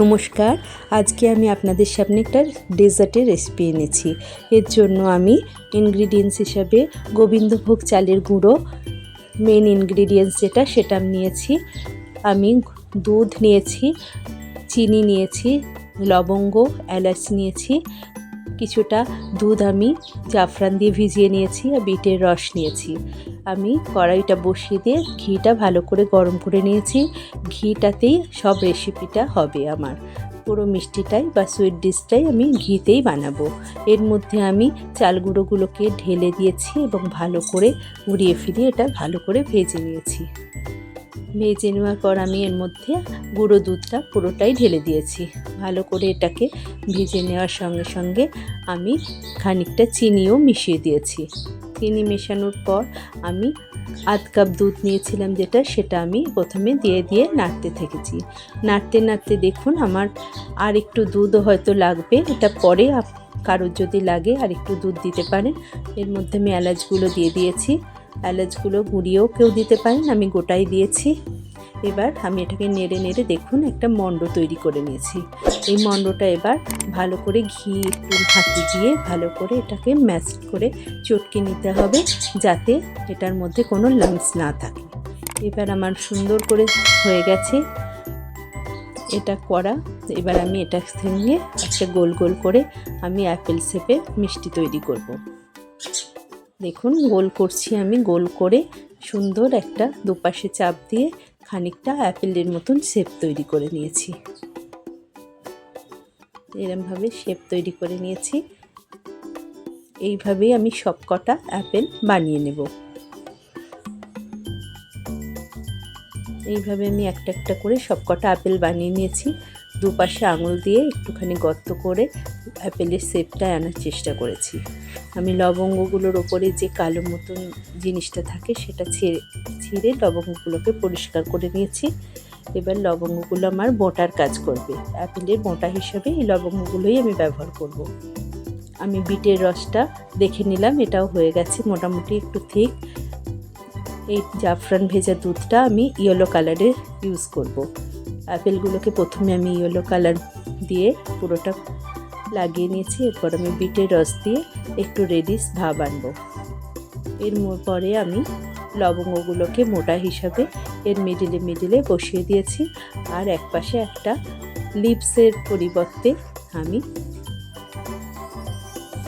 নমস্কার, আজকে আমি আপনাদের সামনে একটা ডেজার্টের রেসিপি এনেছি। এর জন্য আমি ইনগ্রিডিয়েন্টস হিসাবে গোবিন্দভোগ চালের গুঁড়ো, মেন ইনগ্রিডিয়েন্টস সেটা আমি নিয়েছি। আমি দুধ নিয়েছি, চিনি নিয়েছি, লবঙ্গ, এলাচ নিয়েছি, কিছুটা দুধ আমি জাফরান দিয়ে ভিজিয়ে নিয়েছি, আর বিটের রস নিয়েছি। আমি কড়াইটা বসিয়ে দিয়ে ঘিটা ভালো করে গরম করে নিয়েছি। ঘিটাতেই সব রেসিপিটা হবে আমার, পুরো মিষ্টিটাই বা সুইট ডিশটাই আমি ঘিতেই বানাবো। এর মধ্যে আমি চাল গুঁড়োগুলোকে ঢেলে দিয়েছি এবং ভালো করে ঘুরিয়ে ফিরিয়ে এটা ভালো করে ভেজে নিয়েছি। ভেজে নেওয়ার পর আমি এর মধ্যে গুঁড়ো দুধটা পুরোটাই ঢেলে দিয়েছি। ভালো করে এটাকে ভেজে নেওয়ার সঙ্গে সঙ্গে আমি খানিকটা চিনিও মিশিয়ে দিয়েছি। চিনি মেশানোর পর আমি আধ কাপ দুধ নিয়েছিলাম সেটা আমি প্রথমে দিয়ে নাড়তে থেকেছি। নাড়তে নাড়তে দেখুন আমার আর একটু দুধও হয়তো লাগবে, এটা পরে কারোর যদি লাগে আর একটু দুধ দিতে পারেন। এর মধ্যে আমি এলাচগুলো দিয়ে দিয়েছি। এলাচগুলো গুঁড়িয়েও কেউ দিতে পারেন, আমি গোটাই দিয়েছি। এবার আমি এটাকে নেড়ে নেড়ে দেখুন একটা মণ্ড তৈরি করে নিয়েছি। এই মণ্ডটা এবার ভালো করে ঘি একটু হাতে দিয়ে ভালো করে এটাকে ম্যাশ করে চটকে নিতে হবে, যাতে এটার মধ্যে কোনো লাম্পস না থাকে। এবার আমার সুন্দর করে হয়ে গেছে এটা করা। এবার আমি এটার সঙ্গে একটা গোল গোল করে আমি অ্যাপেল শেপে মিষ্টি তৈরি করব। দেখুন গোল করছি, আমি গোল করে সুন্দর একটা দুপাশে চাপ দিয়ে খানিকটা অ্যাপেলের মতন শেপ তৈরি করে নিয়েছি। এরমভাবে শেপ তৈরি করে নিয়েছি। এইভাবেই আমি সব কটা অ্যাপেল বানিয়ে নেব। এইভাবে আমি একটা একটা করে সব কটা অ্যাপেল বানিয়ে নিয়েছি। দুপাশে আঙুল দিয়ে একটুখানি গর্ত করে অ্যাপেলের শেপটা আনার চেষ্টা করেছি। আমি লবঙ্গগুলোর ওপরে যে কালো মতন জিনিসটা থাকে সেটা ছিঁড়ে লবঙ্গগুলোকে পরিষ্কার করে নিয়েছি। এবার লবঙ্গগুলো আমার বোঁটার কাজ করবে, অ্যাপেলের বোঁটা হিসাবে এই লবঙ্গগুলোই আমি ব্যবহার করব। আমি বিটের রসটা দেখে নিলাম, এটাও হয়ে গেছে মোটামুটি একটু ঠিক। এই জাফরান ভেজা দুধটা আমি ইয়েলো কালারের ইউজ করব। অ্যাপেলগুলোকে প্রথমে আমি ইয়েলো কালার দিয়ে পুরোটা লাগিয়ে নিয়েছি। এরপর আমি বিটের রস দিয়ে একটু রেডিশ ভাব আনবো। এর পরে আমি লবঙ্গগুলোকে মোটা হিসাবে এর মিডিলে বসিয়ে দিয়েছি। আর এক পাশে একটা লিপসের পরিবর্তে আমি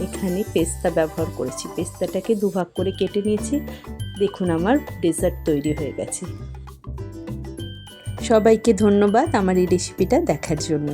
এখানে পেস্তা ব্যবহার করেছি। পেস্তাটাকে দুভাগ করে কেটে নিয়েছি। দেখুন আমার ডেজার্ট তৈরি হয়ে গেছে। সবাইকে ধন্যবাদ আমার এই রেসিপিটা দেখার জন্য।